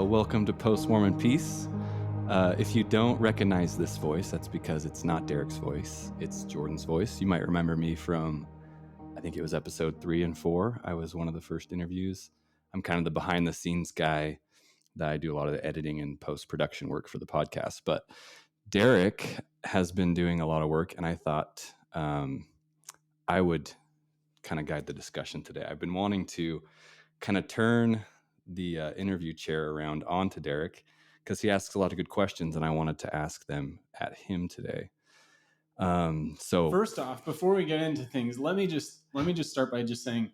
Well, welcome to Post-Mormon Peace. If you don't recognize this voice, that's because it's not Derek's voice. It's Jourdan's voice. You might remember me from, I think it was episode 3 and 4. I was one of the first interviews. I'm kind of the behind-the-scenes guy that I do a lot of the editing and post-production work for the podcast. But Derek has been doing a lot of work, and I thought I would kind of guide the discussion today. I've been wanting to kind of turn the interview chair around onto Derek because he asks a lot of good questions, and I wanted to ask them at him today. So first off, before we get into things, let me just start by just saying,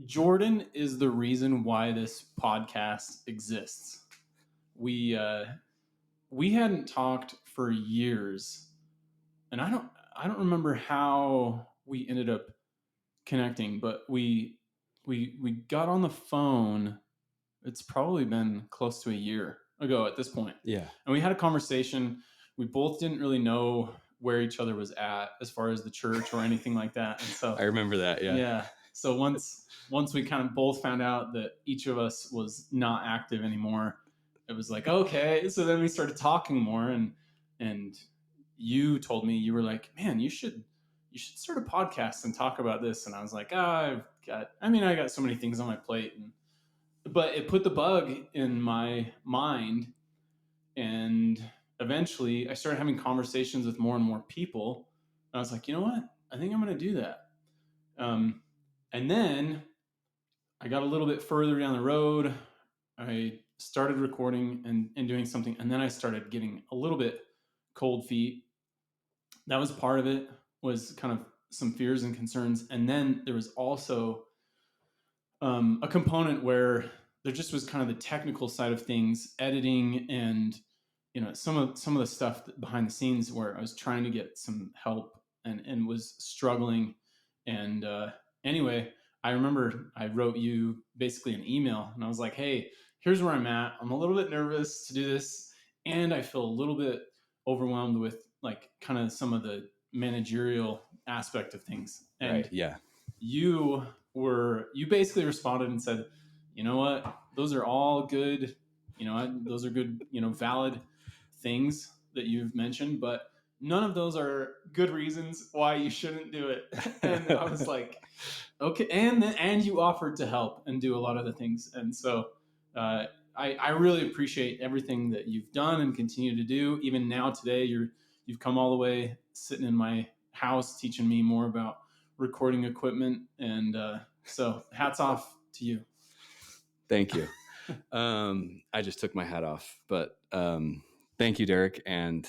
Jourdan is the reason why this podcast exists. We hadn't talked for years, and I don't remember how we ended up connecting, but we got on the phone. It's probably been close to a year ago at this point. Yeah. And we had a conversation. We both didn't really know where each other was at as far as the church or anything like that. And so I remember that. Yeah. Yeah. So once we kind of both found out that each of us was not active anymore, it was like, okay. So then we started talking more, and you told me, you were like, man, you should start a podcast and talk about this. And I was like, I got so many things on my plate, but it put the bug in my mind, and eventually I started having conversations with more and more people. And I was like, you know what? I think I'm going to do that. And then I got a little bit further down the road. I started recording and doing something. And then I started getting a little bit cold feet. That was part of it, was kind of some fears and concerns. And then there was also a component where there just was kind of the technical side of things, editing, and some of the stuff behind the scenes where I was trying to get some help and was struggling. And anyway, I remember I wrote you basically an email, and I was like, hey, here's where I'm at. I'm a little bit nervous to do this, and I feel a little bit overwhelmed with like kind of some of the managerial aspect of things. And right. Yeah. You basically responded and said, you know what, those are all good, those are good, valid things that you've mentioned, but none of those are good reasons why you shouldn't do it. And I was like, okay. And you offered to help and do a lot of the things. And so I really appreciate everything that you've done and continue to do. Even now today, you've come all the way, sitting in my house, teaching me more about recording equipment. And so hats off to you. Thank you. I just took my hat off, but thank you, Derek. And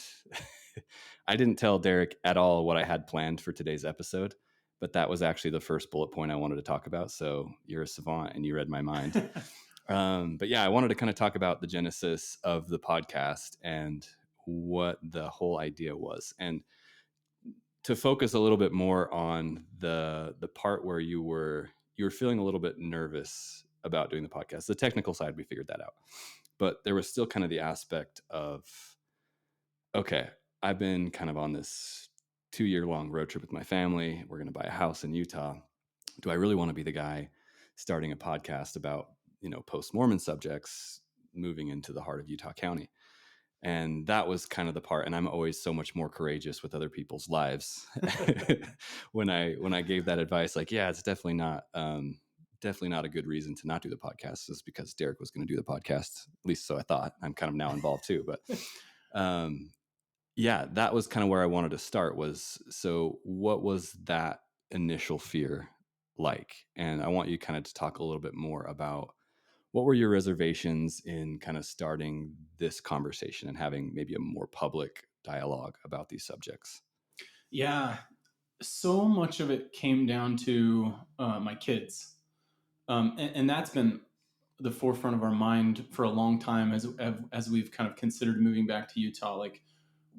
I didn't tell Derek at all what I had planned for today's episode, but that was actually the first bullet point I wanted to talk about. So you're a savant and you read my mind. But yeah, I wanted to kind of talk about the genesis of the podcast and what the whole idea was, and to focus a little bit more on the part where you were feeling a little bit nervous about doing the podcast. The technical side, we figured that out, but there was still kind of the aspect of, okay, I've been kind of on this 2-year-long road trip with my family. We're going to buy a house in Utah. Do I really want to be the guy starting a podcast about, post-Mormon subjects moving into the heart of Utah County? And that was kind of the part. And I'm always so much more courageous with other people's lives. when I gave that advice, like, yeah, it's definitely not a good reason to not do the podcast, just because Derek was going to do the podcast. At least so I thought. I'm kind of now involved too. But yeah, that was kind of where I wanted to start. Was, so what was that initial fear like? And I want you kind of to talk a little bit more about what were your reservations in kind of starting this conversation and having maybe a more public dialogue about these subjects? Yeah, so much of it came down to my kids. And that's been the forefront of our mind for a long time as we've kind of considered moving back to Utah. Like,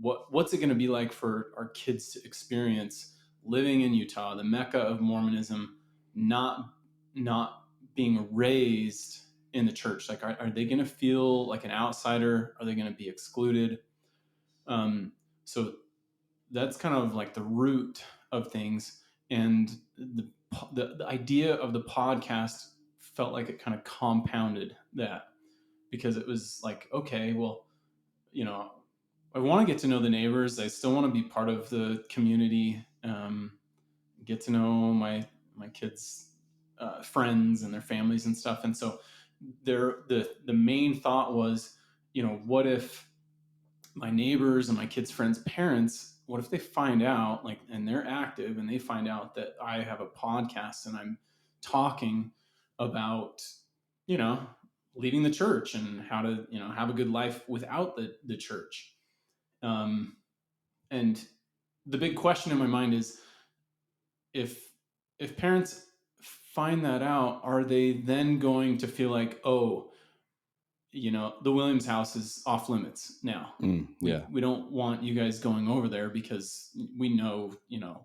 what's it going to be like for our kids to experience living in Utah, the Mecca of Mormonism, not being raised in the church? Like, are they going to feel like an outsider? Are they going to be excluded? So that's kind of like the root of things. And the idea of the podcast felt like it kind of compounded that, because it was like, okay, well, I want to get to know the neighbors. I still want to be part of the community, get to know my kids' friends and their families and stuff. And so the main thought was, what if my neighbors and my kids' friends' parents, what if they find out, like, and they're active and they find out that I have a podcast and I'm talking about, you know, leaving the church and how to, have a good life without the church. And the big question in my mind is, if parents find that out, are they then going to feel like, oh, the Williams house is off limits now. Yeah. We don't want you guys going over there because we know,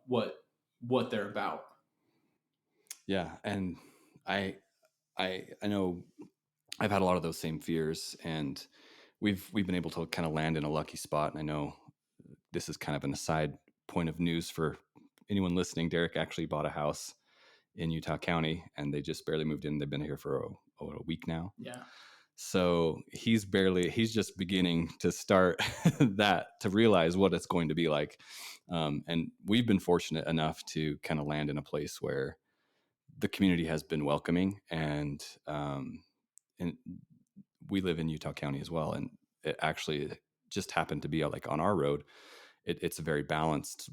what they're about. Yeah. And I know I've had a lot of those same fears, and we've been able to kind of land in a lucky spot. And I know this is kind of an aside point of news for anyone listening. Derek actually bought a house in Utah County, and they just barely moved in. They've been here for a week now. Yeah. So he's just beginning to start to realize what it's going to be like. And we've been fortunate enough to kind of land in a place where the community has been welcoming, and we live in Utah County as well. And it actually just happened to be like on our road. It's a very balanced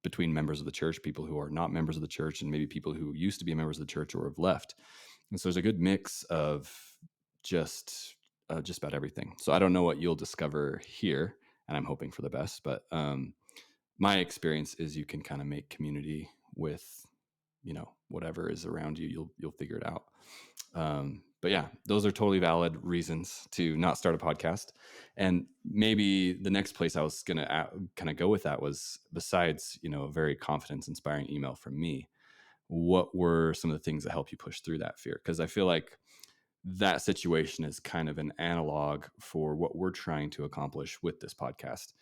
between members of the church, people who are not members of the church, and maybe people who used to be members of the church or have left. And so there's a good mix of just about everything. So I don't know what you'll discover here, and I'm hoping for the best. But my experience is you can kind of make community with whatever is around you. You'll figure it out. But yeah, those are totally valid reasons to not start a podcast. And maybe the next place I was going to kind of go with that was, besides, a very confidence inspiring email from me, what were some of the things that help you push through that fear? Because I feel like that situation is kind of an analog for what we're trying to accomplish with this podcast.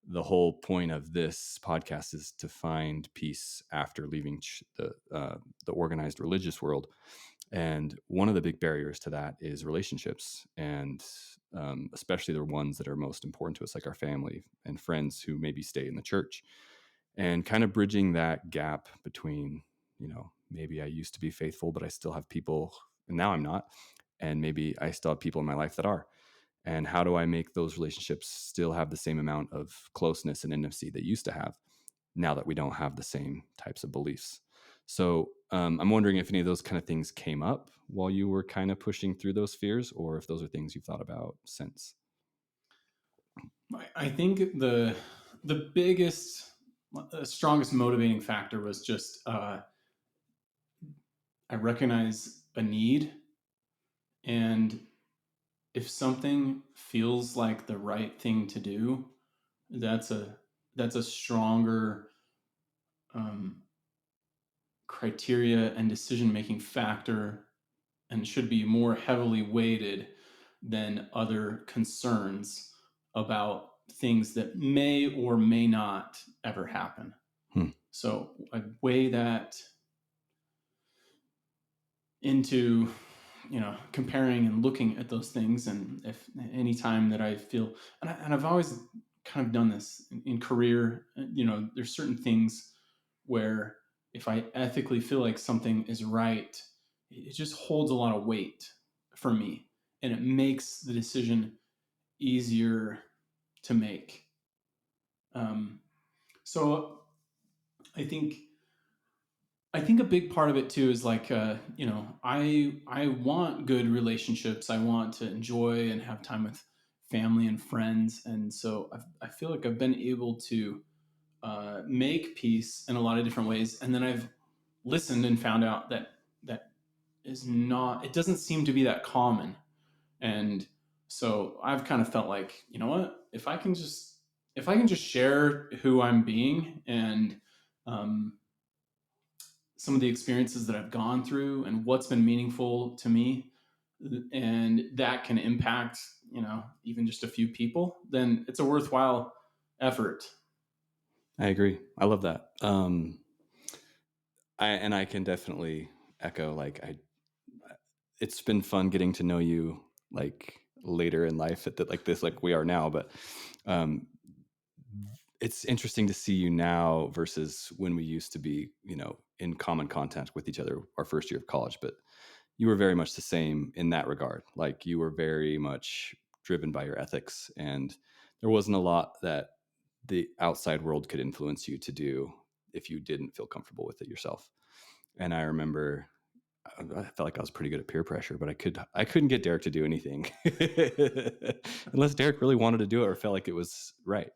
The whole point of this podcast is to find peace after leaving the organized religious world. And one of the big barriers to that is relationships, and especially the ones that are most important to us, like our family and friends who maybe stay in the church, and kind of bridging that gap between, maybe I used to be faithful, but I still have people, and now I'm not. And maybe I still have people in my life that are. And how do I make those relationships still have the same amount of closeness and intimacy they used to have, now that we don't have the same types of beliefs? So I'm wondering if any of those kind of things came up while you were kind of pushing through those fears, or if those are things you've thought about since. I think the biggest, strongest motivating factor was just, I recognize a need, and if something feels like the right thing to do, that's a stronger criteria and decision making factor, and should be more heavily weighted than other concerns about things that may or may not ever happen. So I weigh that into, comparing and looking at those things. And if any time that I feel, and I've always kind of done this in career, there's certain things where if I ethically feel like something is right, it just holds a lot of weight for me, and it makes the decision easier to make. So I think a big part of it too is like, I want good relationships. I want to enjoy and have time with family and friends, and so I feel like I've been able to make peace in a lot of different ways. And then I've listened and found out that is not. It doesn't seem to be that common, and so I've kind of felt like, what, if I can just share who I'm being, and some of the experiences that I've gone through and what's been meaningful to me, and that can impact, even just a few people, then it's a worthwhile effort. I agree. I love that. I can definitely echo, like, it's been fun getting to know you like later in life at like this, like we are now. But um, it's interesting to see you now versus when we used to be, in common contact with each other our first year of college. But you were very much the same in that regard. Like you were very much driven by your ethics, and there wasn't a lot that the outside world could influence you to do if you didn't feel comfortable with it yourself. And I remember I felt like I was pretty good at peer pressure, but I couldn't get Derek to do anything unless Derek really wanted to do it or felt like it was right,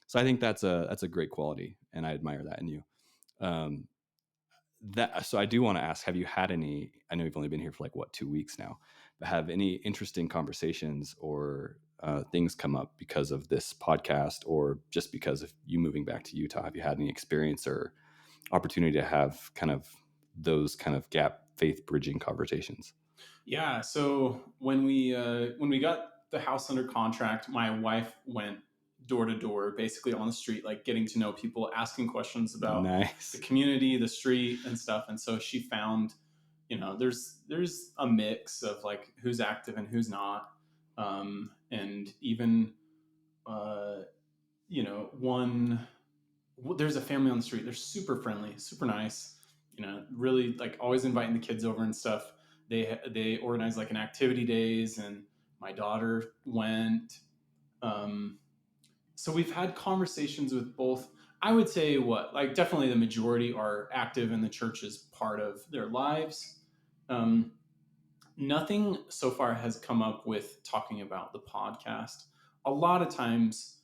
So I think that's a great quality, and I admire that in you. Um, so I do want to ask: have you had any? I know you've only been here for like 2 weeks now, but have any interesting conversations or things come up because of this podcast, or just because of you moving back to Utah? Have you had any experience or opportunity to have kind of those kind of gap faith bridging conversations? Yeah. So when we got the house under contract, my wife went door to door, basically on the street, like getting to know people, asking questions about the Nice. community, the street, and stuff. And so she found, there's a mix of like who's active and who's not, and even, uh, one there's a family on the street. They're super friendly, super nice. Really like always inviting the kids over and stuff. They organize like an activity days, and my daughter went. Um, so we've had conversations with both. I would say like definitely the majority are active in the church as part of their lives. Um, Nothing so far has come up with talking about the podcast. A lot of times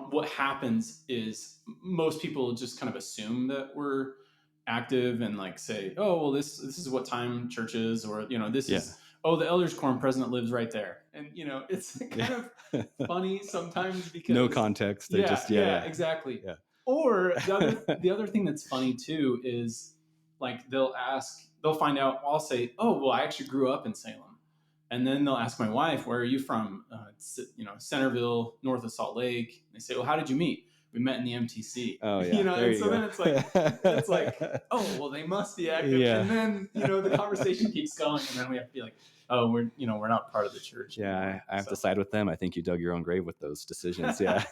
what happens is most people just kind of assume that we're active and like say, oh well, this is what time church is, or this Yeah. is, oh, the elders quorum president lives right there, and it's kind of Yeah. funny sometimes No because context. They're yeah, just yeah, exactly. yeah. Or the other thing that's funny too is like they'll find out, I'll say, oh well, I actually grew up in Salem, and then they'll ask my wife, "Where are you from?" Centerville, north of Salt Lake. They say, "Well, how did you meet?" We met in the MTC. Oh yeah. There And you so go. then it's like, oh well, they must be active. Yeah. And then the conversation keeps going, and then we have to be like, oh, we're not part of the church anymore. Yeah, I have to side with them. I think you dug your own grave with those decisions. Yeah.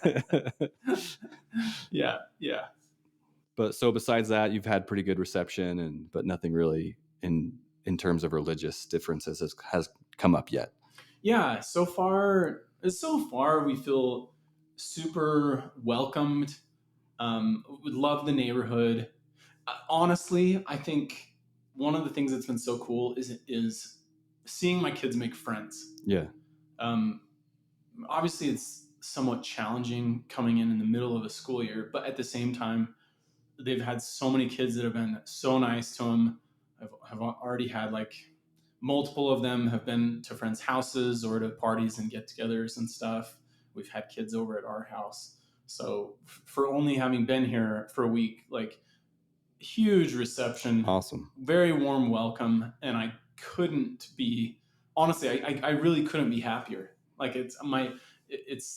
Yeah, yeah. But so besides that, you've had pretty good reception, but nothing really in terms of religious differences has come up yet. Yeah, so far we feel super welcomed. We love the neighborhood. Honestly, I think one of the things that's been so cool is seeing my kids make friends. Yeah. Um, Obviously, it's somewhat challenging coming in the middle of a school year, but at the same time, they've had so many kids that have been so nice to them. Have already had like multiple of them have been to friends' houses or to parties and get-togethers and stuff. We've had kids over at our house. So for only having been here for a week, like huge reception, Awesome. very warm welcome, and I couldn't be honestly, I really couldn't be happier. Like it's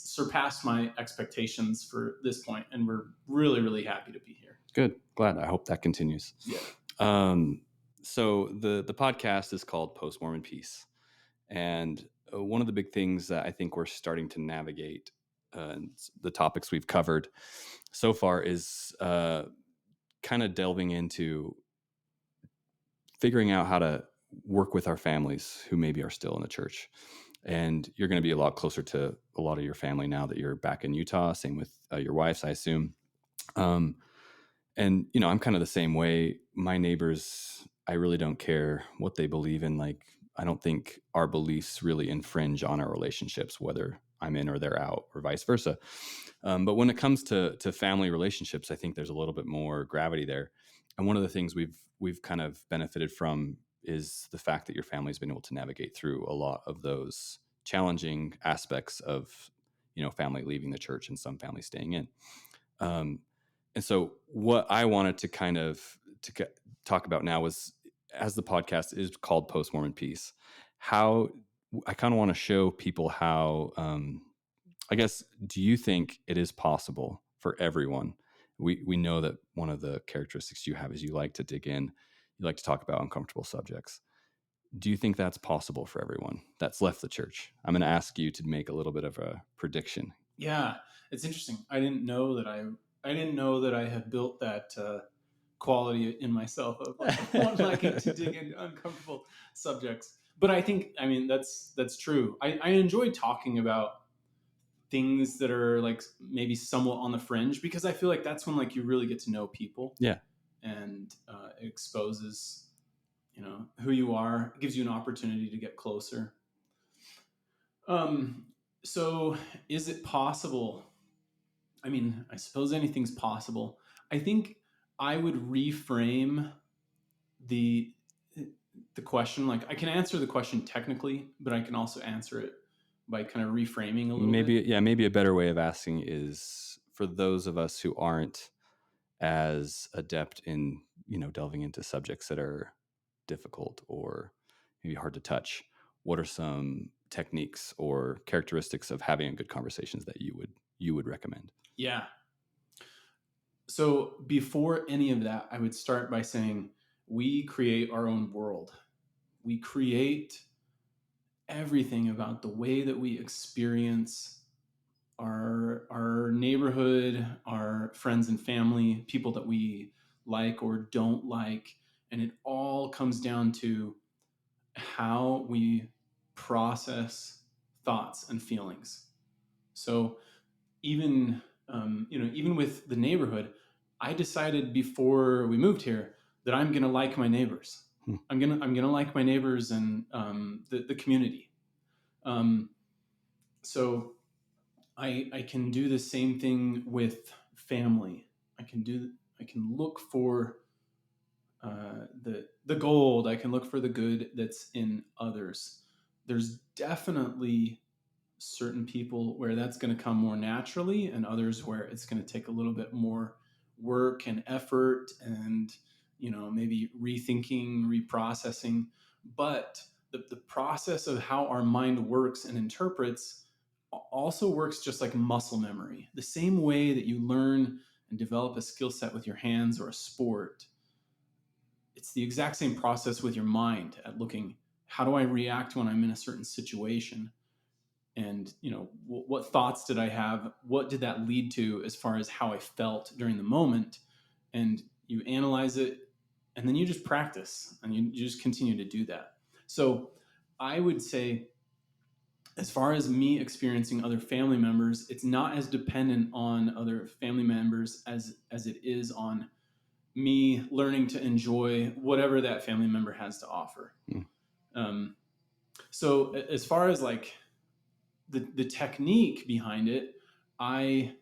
surpassed my expectations for this point, and we're really, really happy to be here. Good. Glad. I hope that continues. Yeah. So the podcast is called Post-Mormon Peace, and one of the big things that I think we're starting to navigate, the topics we've covered so far, is kind of delving into figuring out how to work with our families who maybe are still in the church. And you're going to be a lot closer to a lot of your family now that you're back in Utah. Same with your wife's, I assume. And I'm kind of the same way. My neighbors, I really don't care what they believe in. Like, I don't think our beliefs really infringe on our relationships, whether I'm in or they're out, or vice versa. But when it comes to family relationships, I think there's a little bit more gravity there. And one of the things we've kind of benefited from is the fact that your family's been able to navigate through a lot of those challenging aspects of family leaving the church and some families staying in. And so what I wanted to kind of talk about now was, as the podcast is called Post-Mormon Peace, how I kind of want to show people how, I guess, do you think it is possible for everyone? We know that one of the characteristics you have is you like to dig in, you like to talk about uncomfortable subjects. do you think that's possible for everyone that's left the church? I'm going to ask you to make a little bit of a prediction. Yeah, it's interesting. I didn't know that I had built that quality in myself of not liking to dig into uncomfortable subjects. But I think, I mean, that's true. I enjoy talking about things that are like maybe somewhat on the fringe, because I feel like that's when like you really get to know people. Yeah. And it exposes, who you are. It gives you an opportunity to get closer. Um, so is it possible? I mean, I suppose anything's possible. I think I would reframe the the question. Like, I can answer the question technically, but I can also answer it by kind of reframing a little bit. Maybe a better way of asking is for those of us who aren't as adept in, delving into subjects that are difficult or maybe hard to touch. What are some techniques or characteristics of having a good conversations that you would recommend? Yeah. So before any of that, I would start by saying we create our own world. We create everything about the way that we experience our neighborhood, our friends and family, people that we like or don't like, and it all comes down to how we process thoughts and feelings. So even even with the neighborhood, I decided before we moved here that I'm gonna like my neighbors. Hmm. I'm gonna like my neighbors and the community. Um, so I can do the same thing with family. I can look for the gold. I can look for the good that's in others. There's definitely certain people where that's going to come more naturally, and others where it's going to take a little bit more work and effort, and maybe rethinking, reprocessing. But the process of how our mind works and interprets also works just like muscle memory. The same way that you learn and develop a skill set with your hands or a sport, it's the exact same process with your mind at looking, how do I react when I'm in a certain situation? And what thoughts did I have? What did that lead to as far as how I felt during the moment? And you analyze it, and then you just practice, and you just continue to do that. So I would say, as far as me experiencing other family members, it's not as dependent on other family members as it is on me learning to enjoy whatever that family member has to offer. Mm. So as far as like the technique behind it, I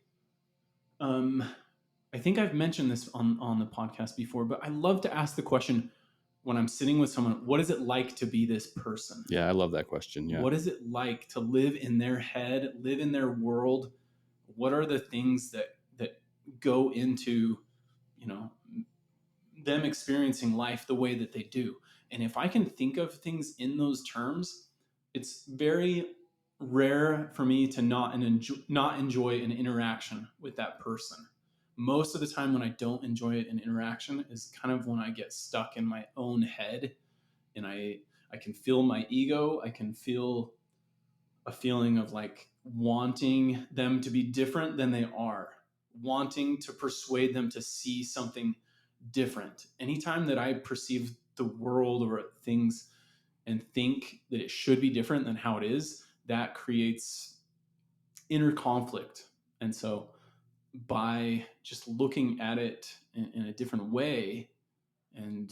I think I've mentioned this on the podcast before, but I love to ask the question when I'm sitting with someone, what is it like to be this person? Yeah, I love that question. Yeah. What is it like to live in their head, live in their world? What are the things that go into, you know, them experiencing life the way that they do? And if I can think of things in those terms, it's very rare for me to not enjoy an interaction with that person. Most of the time when I don't enjoy an interaction is kind of when I get stuck in my own head, and I can feel my ego. I can feel a feeling of like wanting them to be different than they are, wanting to persuade them to see something different. Anytime that I perceive the world or things and think that it should be different than how it is, that creates inner conflict. And so by just looking at it in a different way, and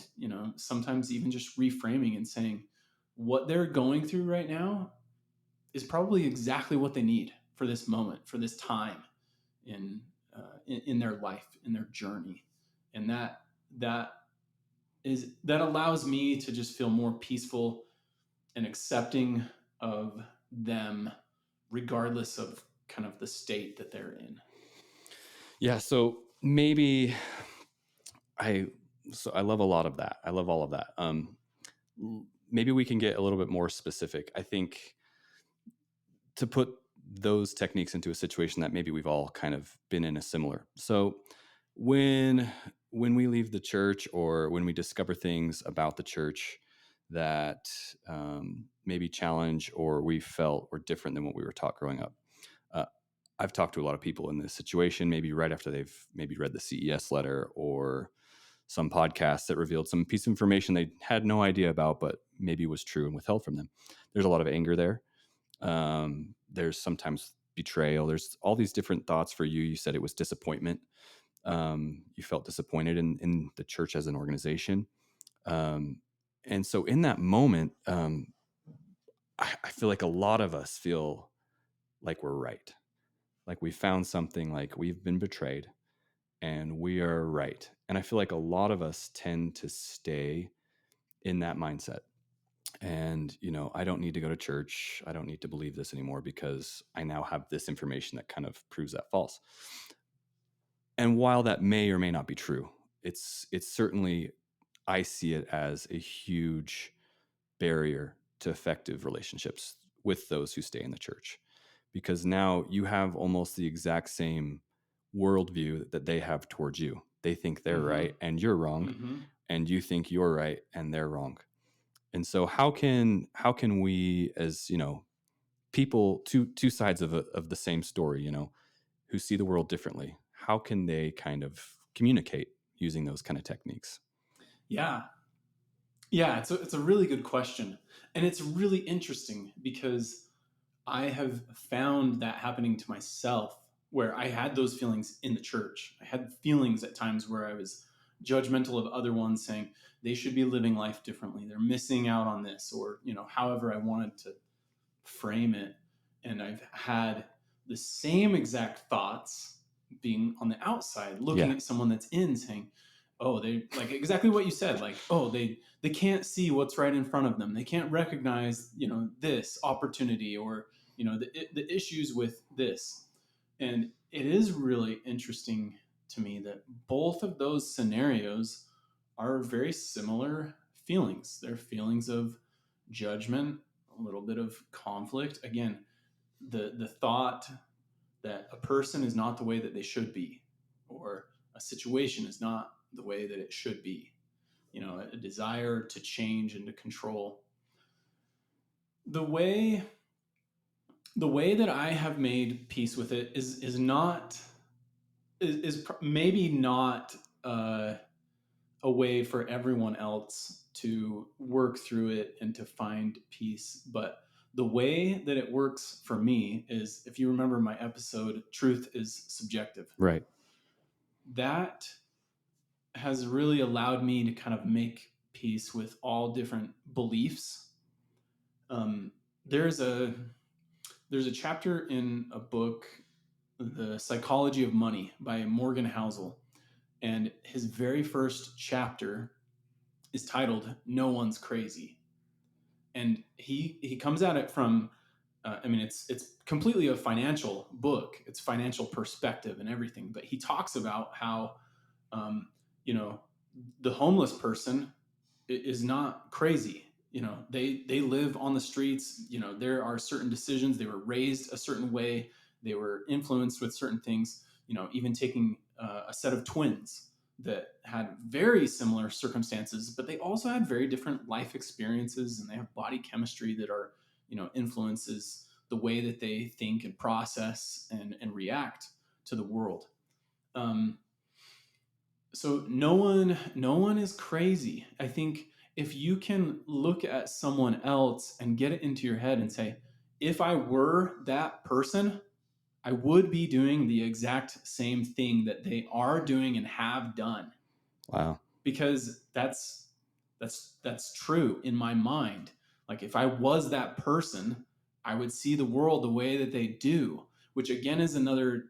sometimes even just reframing and saying what they're going through right now is probably exactly what they need for this moment, for this time in in their life, in their journey. And that allows me to just feel more peaceful and accepting of them, regardless of kind of the state that they're in. Yeah. So maybe I I love a lot of that. I love all of that. Maybe we can get a little bit more specific. I think to put those techniques into a situation that maybe we've all kind of been in a similar. So when we leave the church or when we discover things about the church that maybe challenge or we felt were different than what we were taught growing up. Uh, I've talked to a lot of people in this situation, maybe right after they've maybe read the CES letter or some podcast that revealed some piece of information they had no idea about, but maybe was true and withheld from them. There's a lot of anger there. There's sometimes betrayal. There's all these different thoughts for you. You said it was disappointment. You felt disappointed in the church as an organization. And so in that moment, I feel like a lot of us feel like we're right. Like we found something, like we've been betrayed and we are right. And I feel like a lot of us tend to stay in that mindset. And, I don't need to go to church. I don't need to believe this anymore because I now have this information that kind of proves that false. And while that may or may not be true, it's certainly, I see it as a huge barrier to effective relationships with those who stay in the church, because now you have almost the exact same worldview that they have towards you. They think they're right and you're wrong, and you think you're right and they're wrong. And so how can we, as people, two sides of the same story, who see the world differently, how can they kind of communicate using those kind of techniques? Yeah. Yeah, it's a really good question. And it's really interesting because I have found that happening to myself where I had those feelings in the church. I had feelings at times where I was judgmental of other ones, saying they should be living life differently. They're missing out on this, or, however I wanted to frame it. And I've had the same exact thoughts being on the outside, looking at someone that's in, saying, oh, they, like exactly what you said, like, oh, they can't see what's right in front of them. They can't recognize, this opportunity, or, the issues with this. And it is really interesting to me that both of those scenarios are very similar feelings. They're feelings of judgment, a little bit of conflict. Again, the thought that a person is not the way that they should be, or a situation is not the way that it should be. A desire to change and to control. The way that I have made peace with it is not maybe not a way for everyone else to work through it and to find peace. But the way that it works for me is, if you remember my episode, Truth is Subjective. Right. That has really allowed me to kind of make peace with all different beliefs. There's a chapter in a book, The Psychology of Money by Morgan Housel. And his very first chapter is titled "No One's Crazy," and he comes at it from, it's completely a financial book. It's financial perspective and everything, but he talks about how, um, you know, the homeless person is not crazy. They live on the streets. There are certain decisions. They were raised a certain way. They were influenced with certain things. Even taking a set of twins that had very similar circumstances, but they also had very different life experiences, and they have body chemistry that are, influences the way that they think and process and react to the world. So no one is crazy. I think if you can look at someone else and get it into your head and say, if I were that person, I would be doing the exact same thing that they are doing and have done. Wow. Because that's true in my mind. Like, if I was that person, I would see the world the way that they do, which again is another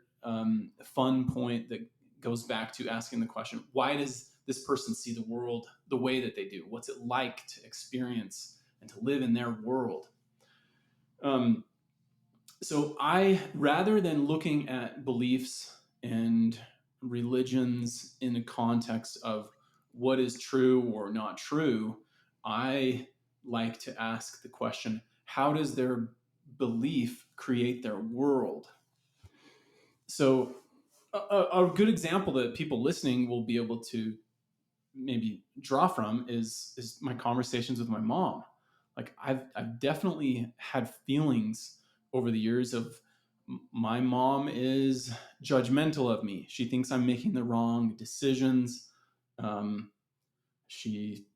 fun point that goes back to asking the question, why does this person see the world the way that they do? What's it like to experience and to live in their world? So rather than looking at beliefs and religions in the context of what is true or not true, I like to ask the question, how does their belief create their world? So a good example that people listening will be able to maybe draw from is my conversations with my mom. Like I've definitely had feelings over the years of my mom is judgmental of me. She thinks I'm making the wrong decisions. Um, she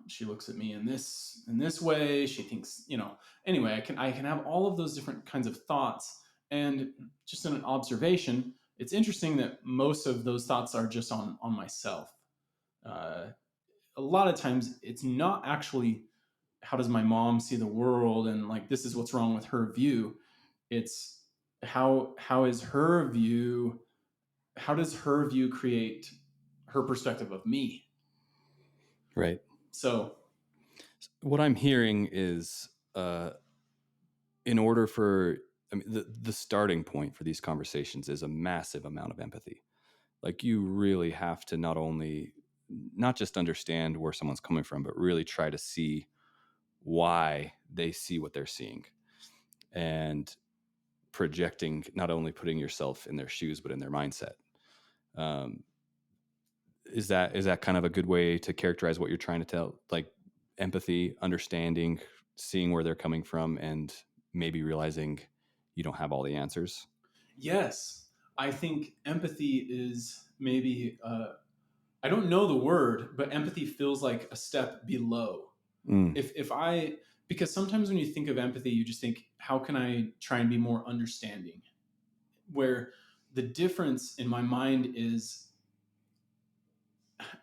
she looks at me in this way. She thinks, anyway, I can have all of those different kinds of thoughts. And just an observation, it's interesting that most of those thoughts are just on myself. uh, a lot of times it's not actually how does my mom see the world, and like this is what's wrong with her view. It's how is her view, how does her view create her perspective of me. Right. So What I'm hearing is, in order for, I mean, the starting point for these conversations is a massive amount of empathy. Like, you really have to not just understand where someone's coming from, but really try to see why they see what they're seeing, and projecting, not only putting yourself in their shoes, but in their mindset. Um, is that kind of a good way to characterize what you're trying to tell? Like, empathy, understanding, seeing where they're coming from, and maybe realizing you don't have all the answers. yes, I think empathy is maybe I don't know the word, but empathy feels like a step below. Mm, If I Because sometimes when you think of empathy, you just think, how can I try and be more understanding? Where the difference in my mind is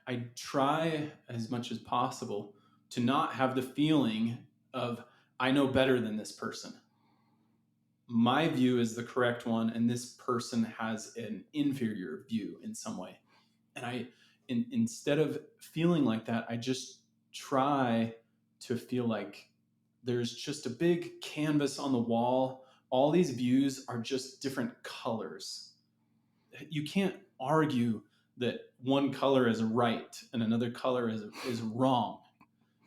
I try as much as possible to not have the feeling of I know better than this person. My view is the correct one, and this person has an inferior view in some way. And instead of feeling like that, I just try to feel like there's just a big canvas on the wall. All these views are just different colors. You can't argue that one color is right and another color is wrong.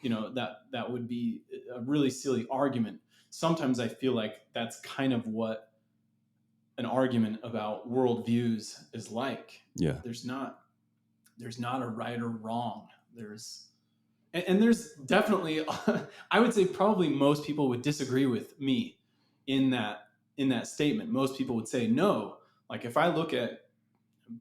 That would be a really silly argument. Sometimes I feel like that's kind of what an argument about worldviews is like. yeah. There's not a right or wrong. And there's definitely I would say probably most people would disagree with me in that statement. Most people would say no. Like if I look at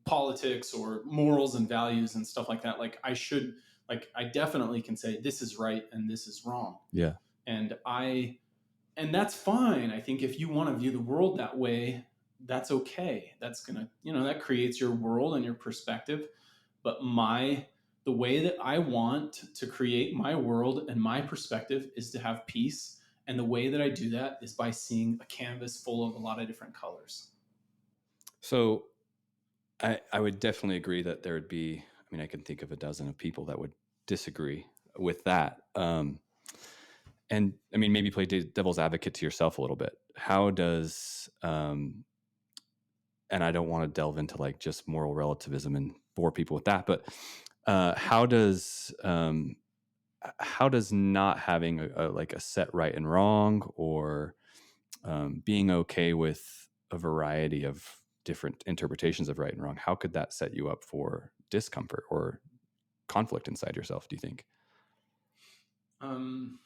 politics or morals and values and stuff like that, I definitely can say this is right and this is wrong. Yeah. And that's fine. I think if you want to view the world that way, that's okay. That's gonna, that creates your world and your perspective. But the way that I want to create my world and my perspective is to have peace. And the way that I do that is by seeing a canvas full of a lot of different colors. So I would definitely agree that there would be, I mean, I can think of a dozen of people that would disagree with that. And I mean, maybe play devil's advocate to yourself a little bit. How does, and I don't want to delve into like just moral relativism and bore people with that, but how does not having like a set right and wrong, or being okay with a variety of different interpretations of right and wrong, how could that set you up for discomfort or conflict inside yourself, do you think? Um,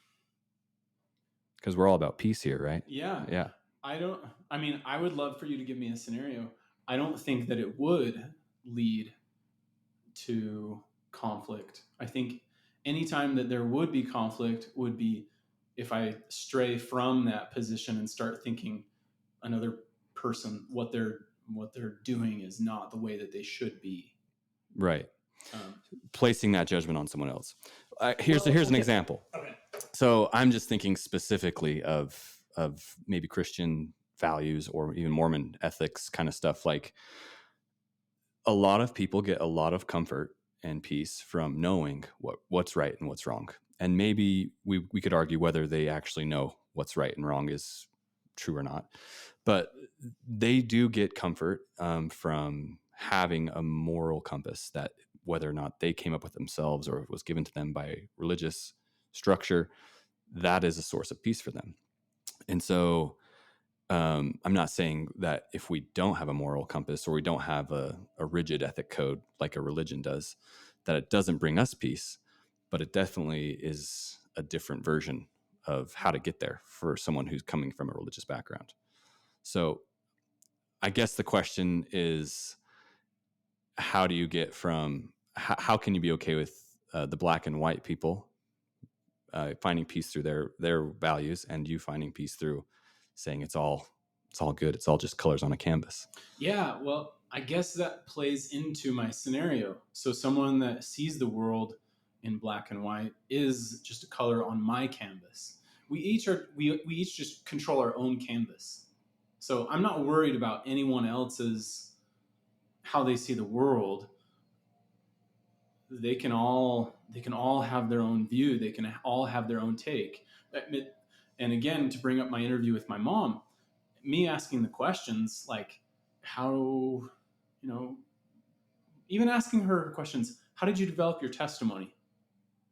Because we're all about peace here, right? yeah. Yeah. I would love for you to give me a scenario. I don't think that it would lead to conflict. I think anytime that there would be conflict would be if I stray from that position and start thinking another person, what they're doing is not the way that they should be. Right. Um, Placing that judgment on someone else. Here's well, an okay. example. Okay. So I'm just thinking specifically of maybe Christian values or even Mormon ethics kind of stuff. Like, a lot of people get a lot of comfort and peace from knowing what's right and what's wrong. And maybe we could argue whether they actually know what's right and wrong is true or not. But they do get comfort from having a moral compass that, whether or not they came up with themselves or it was given to them by religious structure, that is a source of peace for them. And so I'm not saying that if we don't have a moral compass or we don't have a rigid ethic code like a religion does, that it doesn't bring us peace, but it definitely is a different version of how to get there for someone who's coming from a religious background. So I guess the question is, how do you get from, how can you be okay with the black and white people finding peace through their values, and you finding peace through saying it's all good, it's all just colors on a canvas? Yeah, well, I guess that plays into my scenario. So someone that sees the world in black and white is just a color on my canvas. We each just control our own canvas. So I'm not worried about anyone else's how they see the world. They can all have their own view. They can all have their own take. And again, to bring up my interview with my mom, me asking the questions like how, you know, even asking her questions, how did you develop your testimony?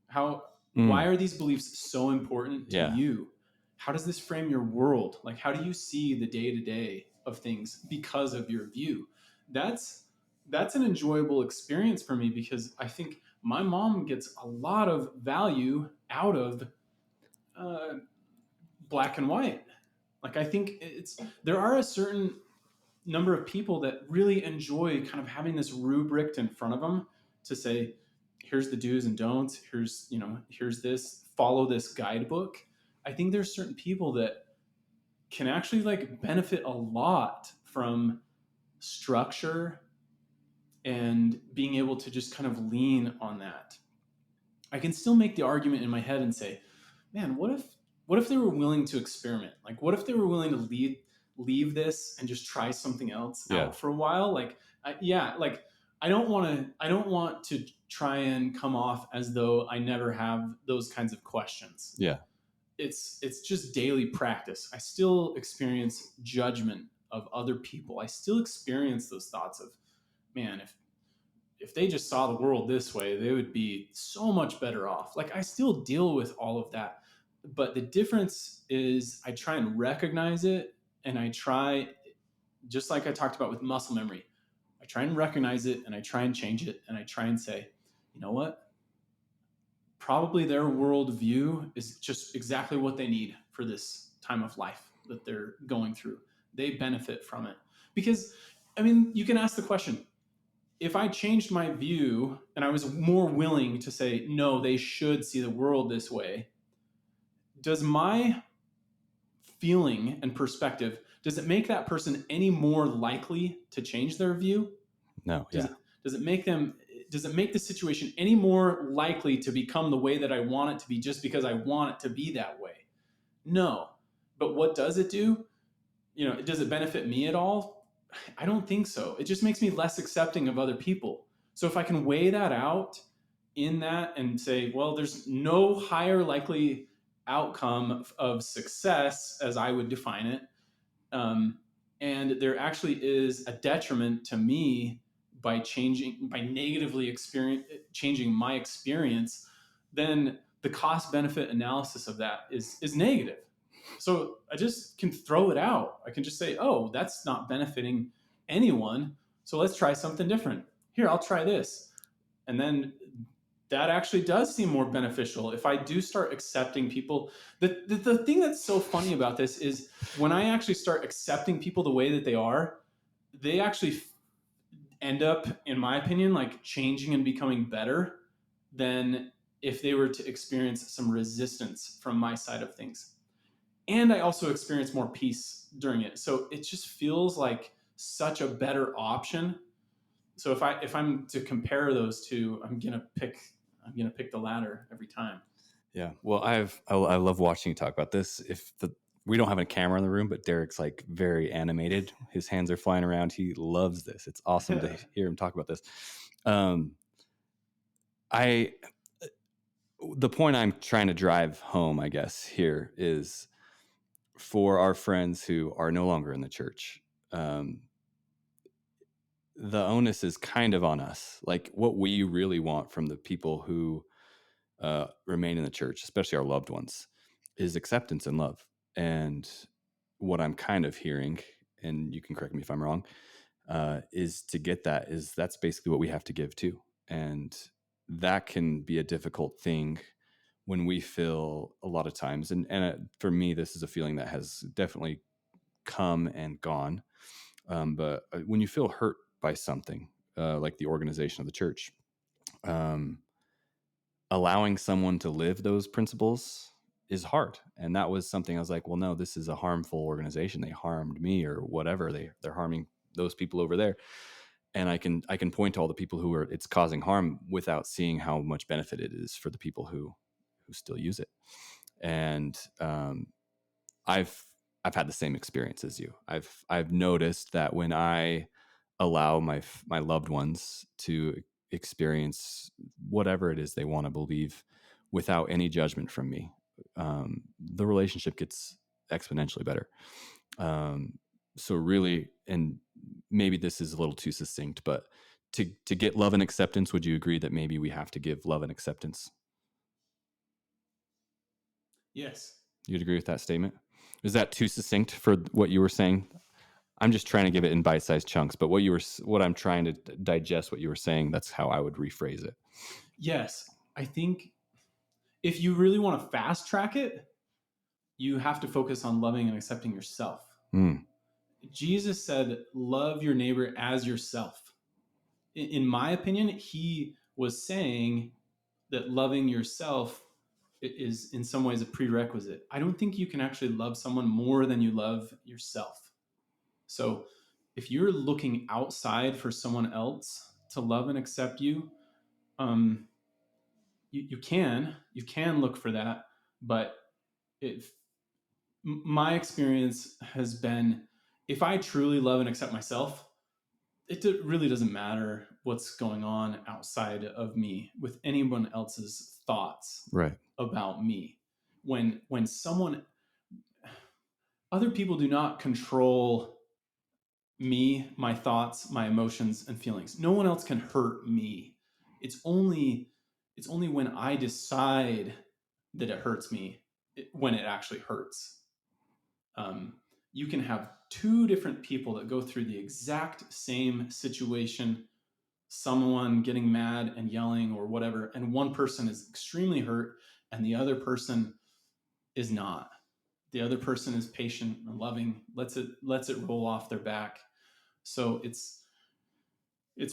How, why are these beliefs so important to Yeah. you? How does this frame your world? Like, how do you see the day to day of things because of your view? That's an enjoyable experience for me, because I think my mom gets a lot of value out of uh, black and white. Like, I think there are a certain number of people that really enjoy kind of having this rubric in front of them to say, here's the do's and don'ts, here's this, follow this guidebook. I think there's certain people that can actually like benefit a lot from structure and being able to just kind of lean on that. I can still make the argument in my head and say, man, what if they were willing to experiment? Like, what if they were willing to leave this and just try something else Yeah. out for a while? Like, like I don't want to try and come off as though I never have those kinds of questions. Yeah. It's just daily practice. I still experience judgment of other people. I still experience those thoughts of, man, if they just saw the world this way, they would be so much better off. Like, I still deal with all of that. But the difference is I try and recognize it, and I try, just like I talked about with muscle memory, I try and recognize it and I try and change it, and I try and say, you know what? Probably their worldview is just exactly what they need for this time of life that they're going through. They benefit from it. Because, I mean, you can ask the question, if I changed my view and I was more willing to say, no, they should see the world this way, does my feeling and perspective, does it make that person any more likely to change their view? No. Does Yeah. it does it make them does it make the situation any more likely to become the way that I want it to be just because I want it to be that way? No. But what does it do? Does it benefit me at all? I don't think so. It just makes me less accepting of other people. So if I can weigh that out in that and say, well, there's no higher likely outcome of success as I would define it, um, and there actually is a detriment to me by negatively changing my experience, then the cost benefit analysis of that is negative. So I just can throw it out. I can just say, oh, that's not benefiting anyone. So let's try something different. Here, I'll try this. And then that actually does seem more beneficial if I do start accepting people. The thing that's so funny about this is when I actually start accepting people the way that they are, they actually end up, in my opinion, like changing and becoming better than if they were to experience some resistance from my side of things. And I also experience more peace during it. So it just feels like such a better option. So if I'm to compare those two, I'm gonna pick the latter every time. Yeah. Well, I love watching you talk about this. We don't have a camera in the room, but Derek's like very animated. His hands are flying around. He loves this. It's awesome to hear him talk about this. I The point I'm trying to drive home, I guess, here is for our friends who are no longer in the church. The onus is kind of on us. Like, what we really want from the people who remain in the church, especially our loved ones, is acceptance and love. And what I'm kind of hearing, and you can correct me if I'm wrong, is to get that is that's basically what we have to give too. And that can be a difficult thing when we feel a lot of times. And for me, this is a feeling that has definitely come and gone. But when you feel hurt by something, like the organization of the church, um, allowing someone to live those principles is hard. And that was something I was like, well, no, this is a harmful organization. They harmed me or whatever. They're harming those people over there. And I can point to all the people who are it's causing harm without seeing how much benefit it is for the people who still use it. And I've I've had the same experience as you. I've noticed that when I allow my loved ones to experience whatever it is they want to believe without any judgment from me, the relationship gets exponentially better. Um, so really, and maybe this is a little too succinct, but to get love and acceptance, would you agree that maybe we have to give love and acceptance? Yes. You'd agree with that statement? Is that too succinct for what you were saying? I'm just trying to give it in bite-sized chunks, but what I'm trying to digest what you were saying, that's how I would rephrase it. Yes. I think if you really want to fast track it, you have to focus on loving and accepting yourself. Mm, Jesus said, love your neighbor as yourself. In my opinion, he was saying that loving yourself is in some ways a prerequisite. I don't think you can actually love someone more than you love yourself. So if you're looking outside for someone else to love and accept you, um, you can look for that, but if my experience has been, if I truly love and accept myself, it really doesn't matter what's going on outside of me with anyone else's thoughts right. about me. When someone, other people do not control me, my thoughts, my emotions and feelings. No one else can hurt me. It's only when I decide that it hurts me when it actually hurts. Um, you can have two different people that go through the exact same situation, someone getting mad and yelling or whatever, and one person is extremely hurt and the other person is not. The other person is patient and loving, lets it roll off their back. So it's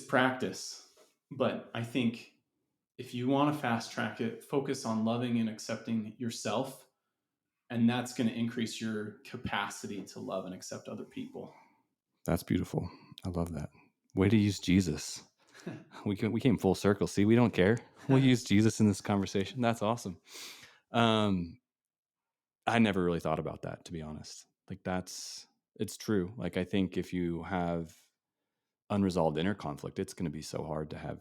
practice. But I think if you want to fast track it, focus on loving and accepting yourself, and that's going to increase your capacity to love and accept other people. That's beautiful. I love that. Way to use Jesus. We came full circle. See, we don't care. We'll use Jesus in this conversation. That's awesome. Um, I never really thought about that, to be honest. Like it's true. Like I think if you have unresolved inner conflict, it's going to be so hard to have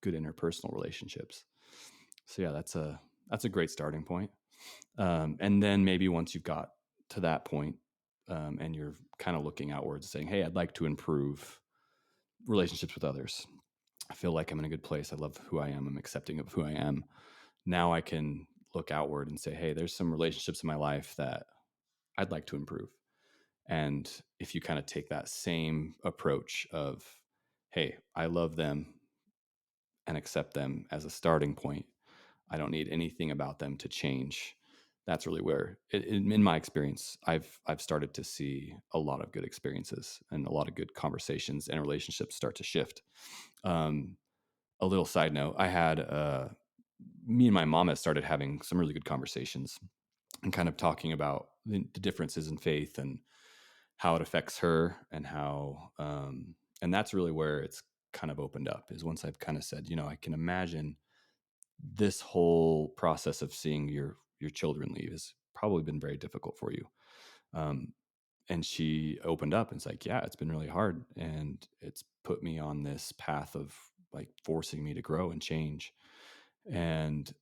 good interpersonal relationships. So yeah, that's a great starting point. And then maybe once you've got to that point, and you're kind of looking outwards, saying, "Hey, I'd like to improve relationships with others. I feel like I'm in a good place. I love who I am. I'm accepting of who I am." Now I can look outward and say, "Hey, there's some relationships in my life that I'd like to improve." And if you kind of take that same approach of, "Hey, I love them and accept them as a starting point. I don't need anything about them to change." That's really where, in my experience, I've started to see a lot of good experiences and a lot of good conversations and relationships start to shift. Um, a little side note: I had me and my mom had started having some really good conversations and kind of talking about the differences in faith and how it affects her and how and that's really where it's kind of opened up, is once I've kind of said, I can imagine this whole process of seeing your children leave has probably been very difficult for you. Um, and she opened up and it's like, yeah, it's been really hard. And it's put me on this path of like forcing me to grow and change. And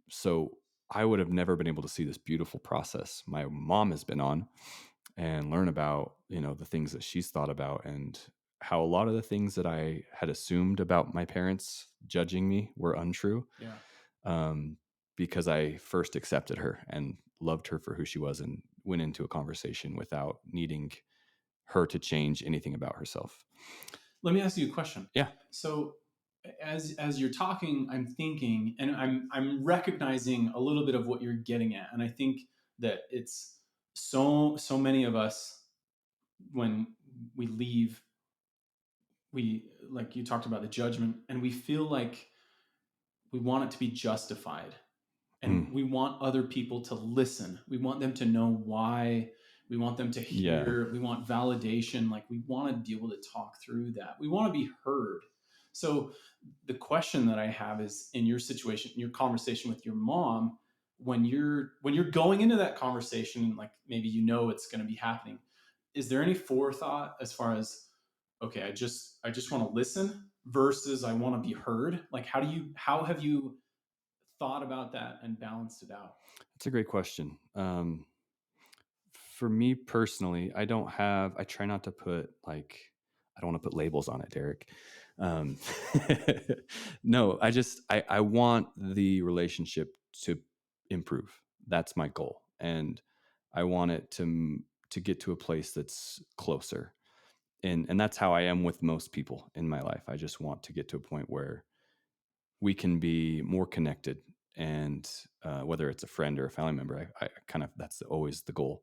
so I would have never been able to see this beautiful process my mom has been on and learn about, the things that she's thought about and how a lot of the things that I had assumed about my parents judging me were untrue. Yeah. um, because I first accepted her and loved her for who she was and went into a conversation without needing her to change anything about herself. Let me ask you a question. Yeah. So as you're talking, I'm thinking, and I'm recognizing a little bit of what you're getting at, and I think that it's so many of us, when we leave, we, like you talked about the judgment, and we feel like we want it to be justified, and Mm. we want other people to listen. We want them to know why. We want them to Yeah. hear. We want validation. Like, we want to be able to talk through that. We want to be heard. So the question that I have is, in your situation, in your conversation with your mom, when you're going into that conversation, like maybe it's going to be happening, is there any forethought as far as, okay, I just want to listen versus I want to be heard? Like, how have you thought about that and balanced it out? That's a great question. For me personally, I try not to put I don't want to put labels on it, Derek. Um, no, I want the relationship to improve. That's my goal. And I want it to get to a place that's closer. And that's how I am with most people in my life. I just want to get to a point where we can be more connected. And whether it's a friend or a family member, I kind of, that's always the goal.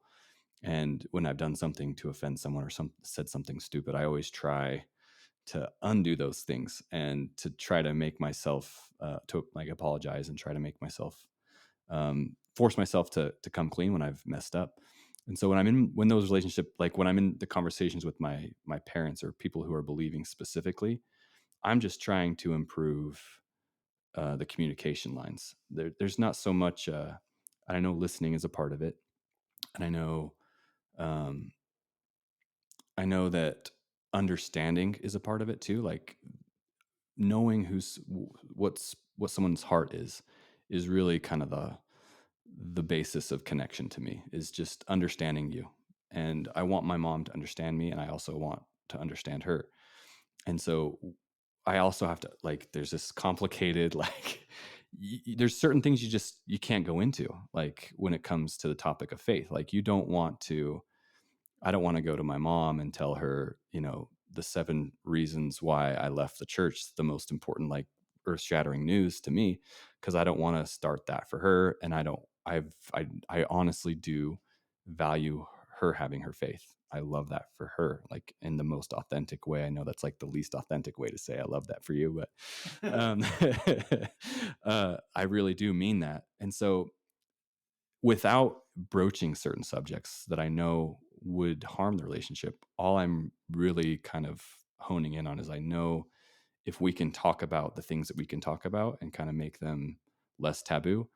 And when I've done something to offend someone or said something stupid, I always try to undo those things and to try to make myself to like apologize and try to make myself force myself to come clean when I've messed up. And so when those relationship, like when I'm in the conversations with my parents or people who are believing specifically, I'm just trying to improve the communication lines. There's not so much. I know listening is a part of it, and um, I know that understanding is a part of it too. Like knowing what someone's heart is really kind of the basis of connection to me, is just understanding you. And I want my mom to understand me, and I also want to understand her. And so I also have to, like, there's this complicated like there's certain things you can't go into, like when it comes to the topic of faith. Like I don't want to go to my mom and tell her, the 7 reasons why I left the church, the most important, like earth shattering news to me, because I don't want to start that for her. And I honestly do value her having her faith. I love that for her, like in the most authentic way. I know that's like the least authentic way to say I love that for you, but I really do mean that. And so without broaching certain subjects that I know would harm the relationship, all I'm really kind of honing in on is, I know if we can talk about the things that we can talk about and kind of make them less taboo,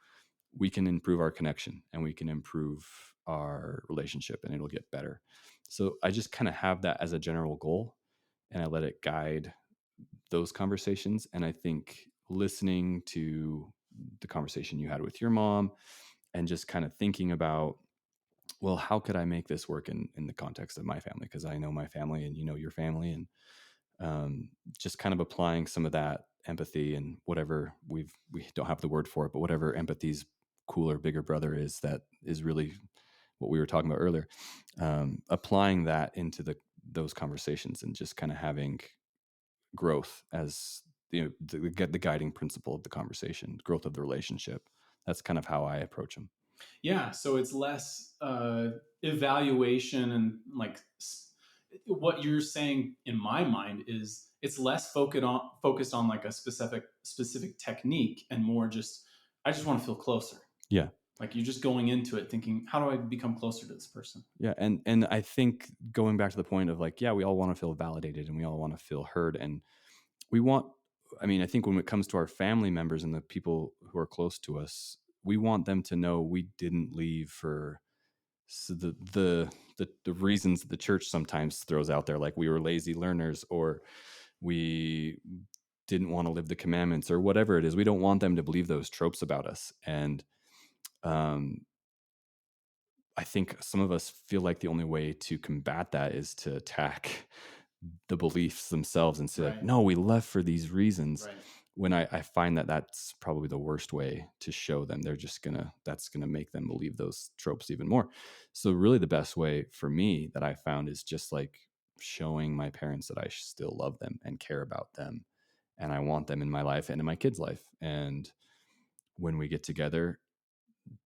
we can improve our connection and we can improve our relationship and it'll get better. So I just kind of have that as a general goal, and I let it guide those conversations. And I think listening to the conversation you had with your mom and just kind of thinking about, well, how could I make this work in the context of my family? Because I know my family and your family, and just kind of applying some of that empathy and whatever we don't have the word for it, but whatever empathy's cooler, bigger brother is, that is really what we were talking about earlier. Applying that into those conversations and just kind of having growth as the guiding principle of the conversation, growth of the relationship. That's kind of how I approach them. Yeah, so it's less evaluation and like what you're saying in my mind is it's less focused on like a specific technique, and more just, I just want to feel closer. Yeah. Like, you're just going into it thinking, how do I become closer to this person? Yeah. And I think going back to the point of like, yeah, we all want to feel validated and we all want to feel heard. And we want, I mean, I think when it comes to our family members and the people who are close to us, we want them to know we didn't leave for the reasons that the church sometimes throws out there, like we were lazy learners or we didn't want to live the commandments or whatever it is. We don't want them to believe those tropes about us. And um, I think some of us feel like the only way to combat that is to attack the beliefs themselves and say like, Right. no, we left for these reasons. Right. when I find that that's probably the worst way to show them, that's gonna make them believe those tropes even more. So really the best way for me that I found is just like showing my parents that I still love them and care about them, and I want them in my life and in my kids' life. And when we get together,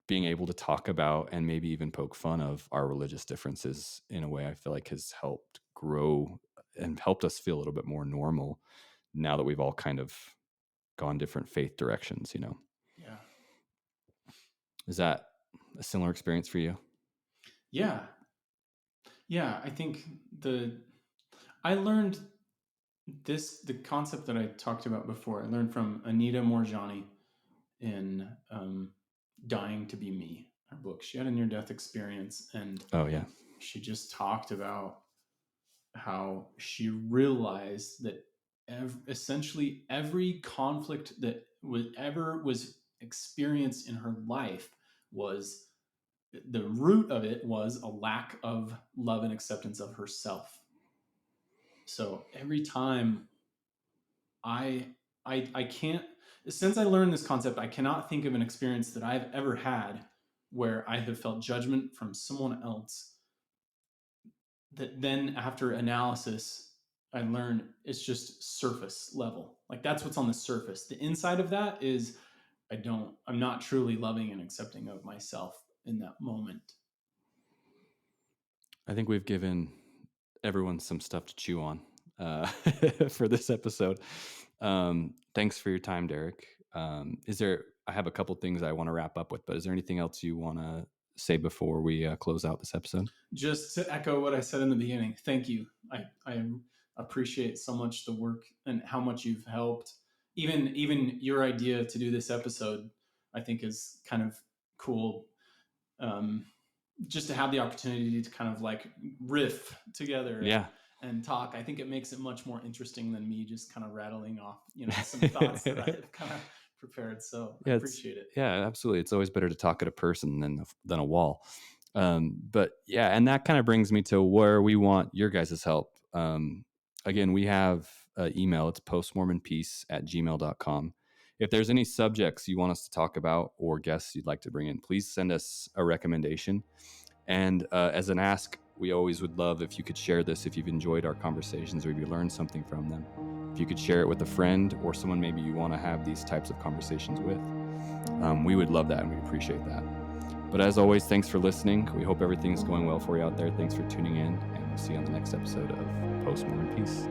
being able to talk about and maybe even poke fun of our religious differences in a way I feel like has helped grow and helped us feel a little bit more normal now that we've all kind of gone different faith directions, you know. Yeah. Is that a similar experience for you? Yeah. Yeah. I think I learned the concept that I talked about before. I learned from Anita Morjani in Dying to Be Me, her book. She had a near death experience, and Oh yeah. she just talked about how she realized that essentially every conflict that was experienced in her life was the root of it was a lack of love and acceptance of herself. So every time I I can't, since I learned this concept, I cannot think of an experience that I've ever had where I have felt judgment from someone else that then after analysis I learned it's just surface level. Like that's what's on the surface. The inside of that is I'm not truly loving and accepting of myself in that moment. I think we've given everyone some stuff to chew on for this episode. Thanks for your time, Derek. I have a couple things I want to wrap up with, but is there anything else you want to say before we close out this episode? Just to echo what I said in the beginning, thank you. I appreciate so much the work and how much you've helped. Even your idea to do this episode, I think, is kind of cool. Just to have the opportunity to kind of like riff together Yeah. and talk. I think it makes it much more interesting than me just kind of rattling off, some thoughts that I've kind of prepared. So I appreciate it. Yeah, absolutely. It's always better to talk at a person than a wall. But yeah, and that kind of brings me to where we want your guys' help. Again, we have an email. It's postmormonpeace@gmail.com. If there's any subjects you want us to talk about or guests you'd like to bring in, please send us a recommendation. And as an ask, we always would love if you could share this if you've enjoyed our conversations or if you learned something from them. If you could share it with a friend or someone maybe you want to have these types of conversations with, we would love that and we appreciate that. But as always, thanks for listening. We hope everything's going well for you out there. Thanks for tuning in, and we'll see you on the next episode of Post-Mormon Peace.